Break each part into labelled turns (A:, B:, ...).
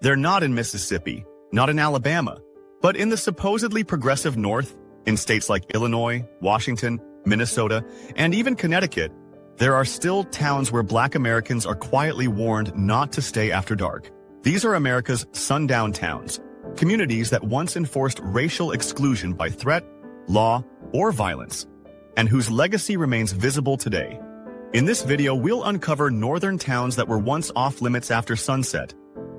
A: They're not in Mississippi, not in Alabama, but in the supposedly progressive North, in states like Illinois, Washington, Minnesota, and even Connecticut, there are still towns where Black Americans are quietly warned not to stay after dark. These are America's Sundown Towns, communities that once enforced racial exclusion by threat, law, or violence, and whose legacy remains visible today. In this video, we'll uncover northern towns that were once off-limits after sunset,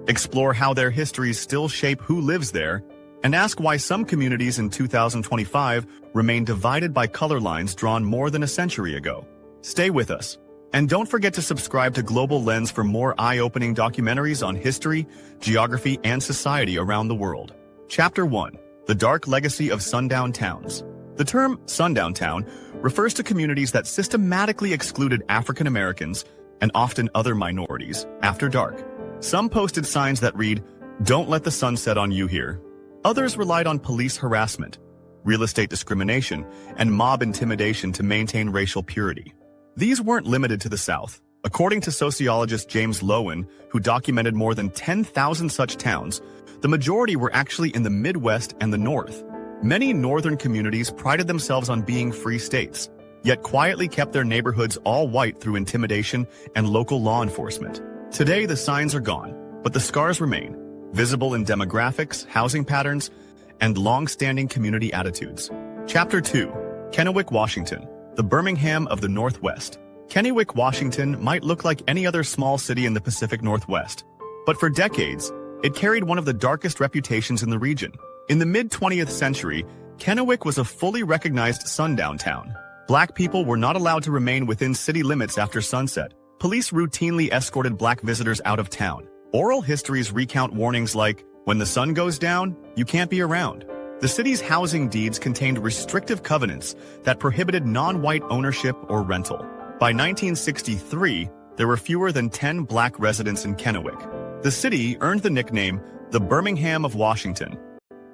A: explore how their histories still shape who lives there, and ask why some communities in 2025 remain divided by color lines drawn more than a century ago. Stay with us. And don't forget to subscribe to Global Lens for more eye-opening documentaries on history, geography, and society around the world. Chapter 1. The Dark Legacy of Sundown Towns. The term Sundown Town refers to communities that systematically excluded African Americans and often other minorities after dark. Some posted signs that read, "Don't let the sun set on you here." Others relied on police harassment, real estate discrimination, and mob intimidation to maintain racial purity. These weren't limited to the South. According to sociologist James Loewen, who documented more than 10,000 such towns, the majority were actually in the Midwest and the North. Many northern communities prided themselves on being free states, yet quietly kept their neighborhoods all white through intimidation and local law enforcement. Today, the signs are gone, but the scars remain, visible in demographics, housing patterns, and long-standing community attitudes. Chapter 2. Kennewick, Washington, the Birmingham of the Northwest. Kennewick, Washington might look like any other small city in the Pacific Northwest, but for decades, it carried one of the darkest reputations in the region. In the mid-20th century, Kennewick was a fully recognized sundown town. Black people were not allowed to remain within city limits after sunset. Police routinely escorted Black visitors out of town. Oral histories recount warnings like, "When the sun goes down, you can't be around." The city's housing deeds contained restrictive covenants that prohibited non-white ownership or rental. By 1963, there were fewer than 10 Black residents in Kennewick. The city earned the nickname the Birmingham of Washington,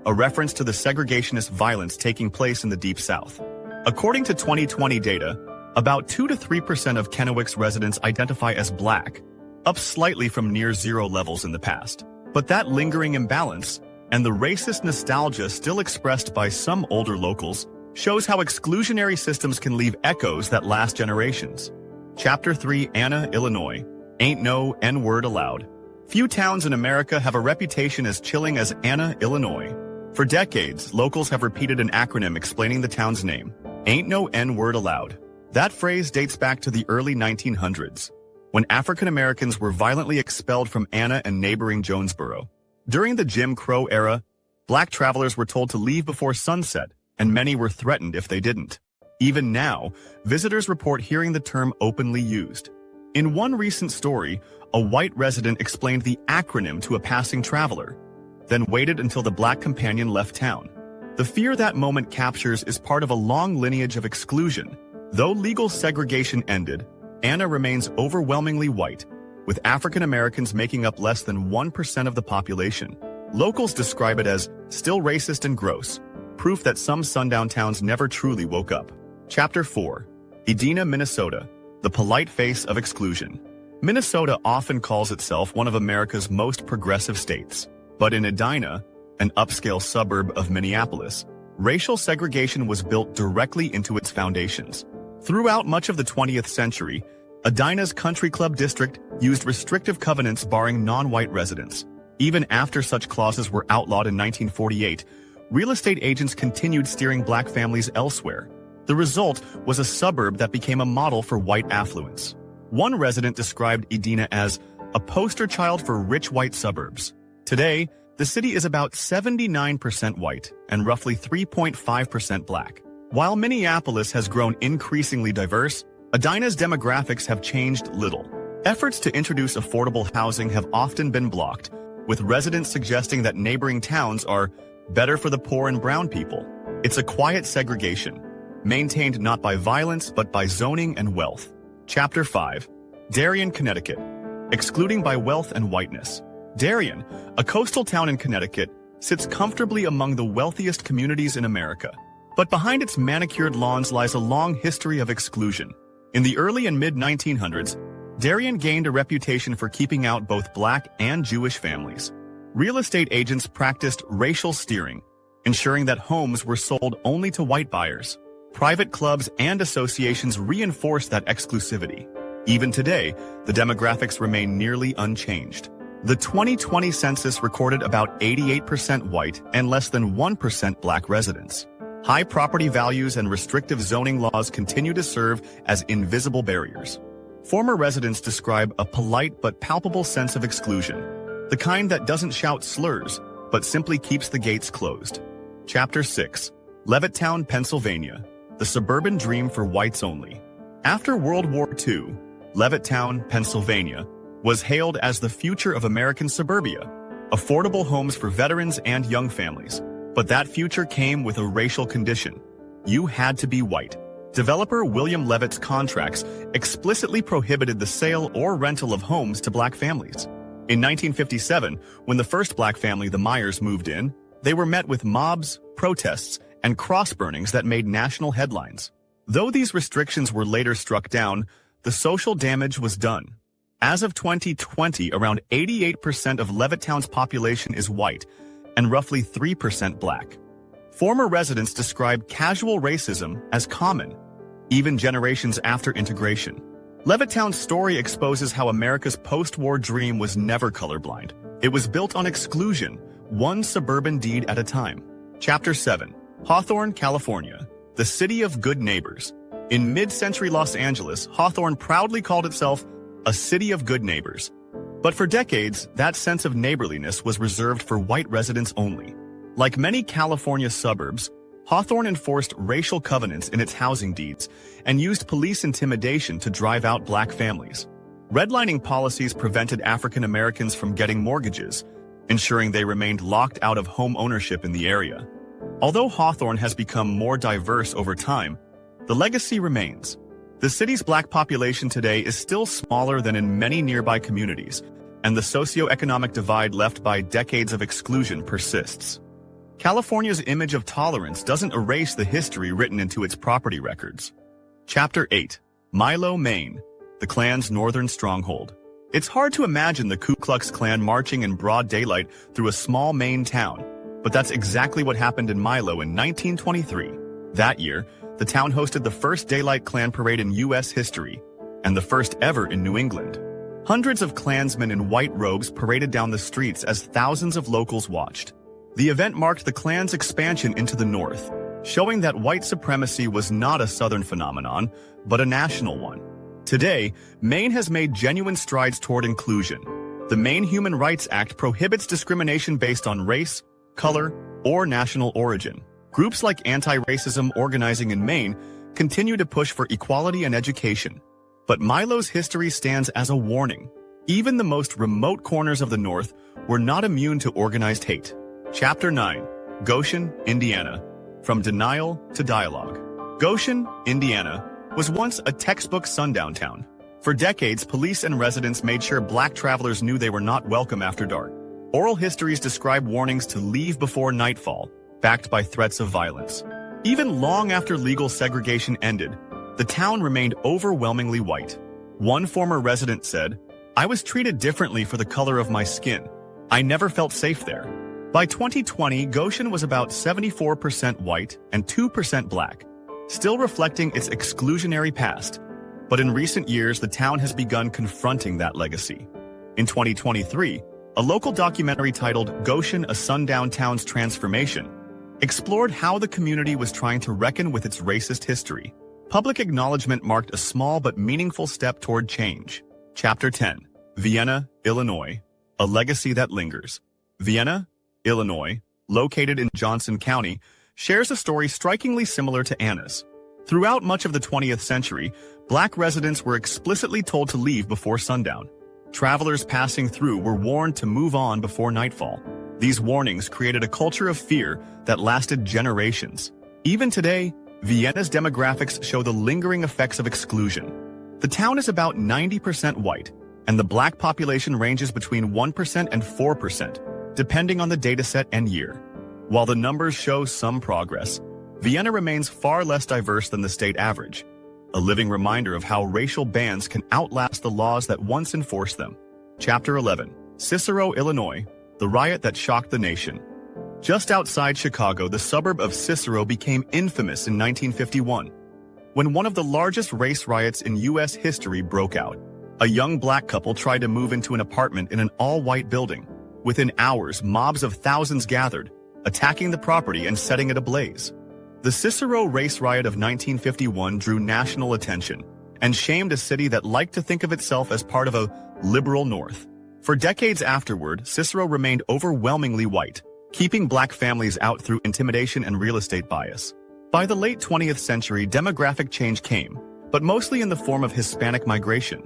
A: a reference to the segregationist violence taking place in the Deep South. According to 2020 data, about 2 to 3% of Kennewick's residents identify as Black, up slightly from near zero levels in the past. But that lingering imbalance, and the racist nostalgia still expressed by some older locals, shows how exclusionary systems can leave echoes that last generations. Chapter 3. Anna, Illinois. Ain't no N-word allowed. Few towns in America have a reputation as chilling as Anna, Illinois. For decades, locals have repeated an acronym explaining the town's name. Ain't no N-word allowed. That phrase dates back to the early 1900s, when African Americans were violently expelled from Anna and neighboring Jonesboro. During the Jim Crow era, Black travelers were told to leave before sunset, and many were threatened if they didn't. Even now, visitors report hearing the term openly used. In one recent story, a white resident explained the acronym to a passing traveler, then waited until the Black companion left town. The fear that moment captures is part of a long lineage of exclusion. Though legal segregation ended, Anna remains overwhelmingly white, with African Americans making up less than 1% of the population. Locals describe it as still racist and gross, proof that some sundown towns never truly woke up. Chapter 4. Edina, Minnesota, the polite face of exclusion. Minnesota often calls itself one of America's most progressive states, but in Edina, an upscale suburb of Minneapolis, racial segregation was built directly into its foundations. Throughout much of the 20th century, Edina's country club district used restrictive covenants barring non-white residents. Even after such clauses were outlawed in 1948, real estate agents continued steering Black families elsewhere. The result was a suburb that became a model for white affluence. One resident described Edina as a poster child for rich white suburbs. Today, the city is about 79% white and roughly 3.5% Black. While Minneapolis has grown increasingly diverse, Edina's demographics have changed little. Efforts to introduce affordable housing have often been blocked, with residents suggesting that neighboring towns are better for the poor and brown people. It's a quiet segregation, maintained not by violence but by zoning and wealth. Chapter 5. Darien, Connecticut. Excluding by wealth and whiteness. Darien, a coastal town in Connecticut, sits comfortably among the wealthiest communities in America. But behind its manicured lawns lies a long history of exclusion. In the early and mid-1900s, Darien gained a reputation for keeping out both Black and Jewish families. real estate agents practiced racial steering, ensuring that homes were sold only to white buyers. Private clubs and associations reinforced that exclusivity. Even today, the demographics remain nearly unchanged. The 2020 census recorded about 88% white and less than 1% black residents. High property values and restrictive zoning laws continue to serve as invisible barriers. Former residents describe a polite but palpable sense of exclusion, the kind that doesn't shout slurs, but simply keeps the gates closed. Chapter 6. Levittown, Pennsylvania. The suburban dream for whites only. After World War II, Levittown, Pennsylvania, was hailed as the future of American suburbia, affordable homes for veterans and young families. But that future came with a racial condition. You had to be white. Developer William Levitt's contracts explicitly prohibited the sale or rental of homes to black families. In 1957, when the first black family, the Myers, moved in, they were met with mobs, protests, and cross-burnings that made national headlines. Though these restrictions were later struck down, the social damage was done. As of 2020, around 88% of Levittown's population is white, and roughly 3% black. Former residents describe casual racism as common, even generations after integration. Levittown's story exposes how America's post-war dream was never colorblind. It was built on exclusion, one suburban deed at a time. Chapter 7. Hawthorne, California. The city of good neighbors. In mid-century Los Angeles, Hawthorne proudly called itself a city of good neighbors. But for decades, that sense of neighborliness was reserved for white residents only. Like many California suburbs, Hawthorne enforced racial covenants in its housing deeds and used police intimidation to drive out black families. Redlining policies prevented African Americans from getting mortgages, ensuring they remained locked out of home ownership in the area. Although Hawthorne has become more diverse over time, the legacy remains. The city's black population today is still smaller than in many nearby communities, and the socioeconomic divide left by decades of exclusion persists. California's image of tolerance doesn't erase the history written into its property records. Chapter 8. Milo, Maine. The Klan's northern stronghold. It's hard to imagine the Ku Klux Klan marching in broad daylight through a small Maine town, but that's exactly what happened in Milo in 1923. That year, the town hosted the first daylight Klan parade in U.S. history, and the first ever in New England. Hundreds of Klansmen in white robes paraded down the streets as thousands of locals watched. The event marked the Klan's expansion into the North, showing that white supremacy was not a Southern phenomenon, but a national one. Today, Maine has made genuine strides toward inclusion. The Maine Human Rights Act prohibits discrimination based on race, color, or national origin. Groups like anti-racism organizing in Maine continue to push for equality and education. But Milo's history stands as a warning. Even the most remote corners of the North were not immune to organized hate. Chapter 9. Goshen, Indiana. From denial to dialogue. Goshen, Indiana, was once a textbook sundown town. For decades, police and residents made sure black travelers knew they were not welcome after dark. Oral histories describe warnings to leave before nightfall, backed by threats of violence. Even long after legal segregation ended, the town remained overwhelmingly white. One former resident said, "I was treated differently for the color of my skin. I never felt safe there." By 2020, Goshen was about 74% white and 2% black, still reflecting its exclusionary past. But in recent years, the town has begun confronting that legacy. In 2023, a local documentary titled Goshen, a Sundown Towns Transformation explored how the community was trying to reckon with its racist history. Public acknowledgement marked a small but meaningful step toward change. Chapter 10. Vienna, Illinois. A legacy that lingers. Vienna, Illinois, located in Johnson County, shares a story strikingly similar to Anna's. Throughout much of the 20th century, black residents were explicitly told to leave before sundown. Travelers passing through were warned to move on before nightfall. These warnings created a culture of fear that lasted generations. Even today, Vienna's demographics show the lingering effects of exclusion. The town is about 90% white, and the black population ranges between 1% and 4%, depending on the dataset and year. While the numbers show some progress, Vienna remains far less diverse than the state average, a living reminder of how racial bans can outlast the laws that once enforced them. Chapter 11. Cicero, Illinois. the riot that shocked the nation. Just outside Chicago, the suburb of Cicero became infamous in 1951, when one of the largest race riots in U.S. history broke out. A young black couple tried to move into an apartment in an all-white building. Within hours, mobs of thousands gathered, attacking the property and setting it ablaze. The Cicero race riot of 1951 drew national attention and shamed a city that liked to think of itself as part of a liberal North. For decades afterward, Cicero remained overwhelmingly white, keeping black families out through intimidation and real estate bias. By the late 20th century, demographic change came, but mostly in the form of Hispanic migration.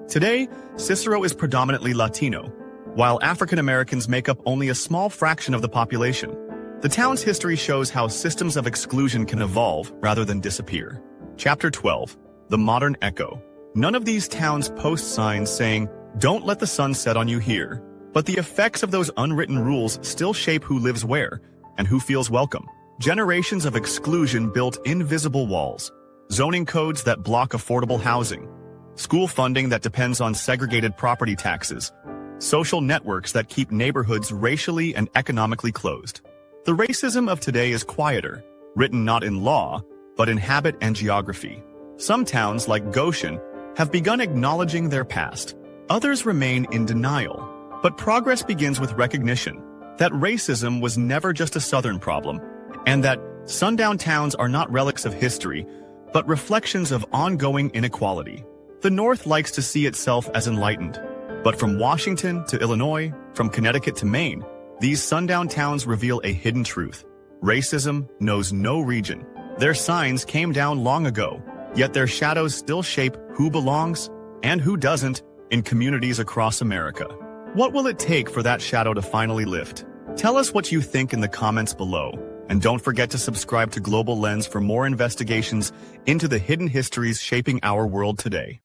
A: Today, Cicero is predominantly Latino, while African Americans make up only a small fraction of the population. The town's history shows how systems of exclusion can evolve rather than disappear. Chapter 12. The Modern Echo. None of these towns post signs saying, "Don't let the sun set on you here," but the effects of those unwritten rules still shape who lives where and who feels welcome. Generations of exclusion built invisible walls, zoning codes that block affordable housing, school funding that depends on segregated property taxes, social networks that keep neighborhoods racially and economically closed. The racism of today is quieter, written not in law, but in habit and geography. Some towns, like Goshen, have begun acknowledging their past. Others remain in denial. But progress begins with recognition that racism was never just a Southern problem, and that sundown towns are not relics of history, but reflections of ongoing inequality. The North likes to see itself as enlightened, but from Washington to Illinois, from Connecticut to Maine, these sundown towns reveal a hidden truth. Racism knows no region. Their signs came down long ago, yet their shadows still shape who belongs and who doesn't in communities across America. What will it take for that shadow to finally lift? Tell us what you think in the comments below, and don't forget to subscribe to Global Lens for more investigations into the hidden histories shaping our world today.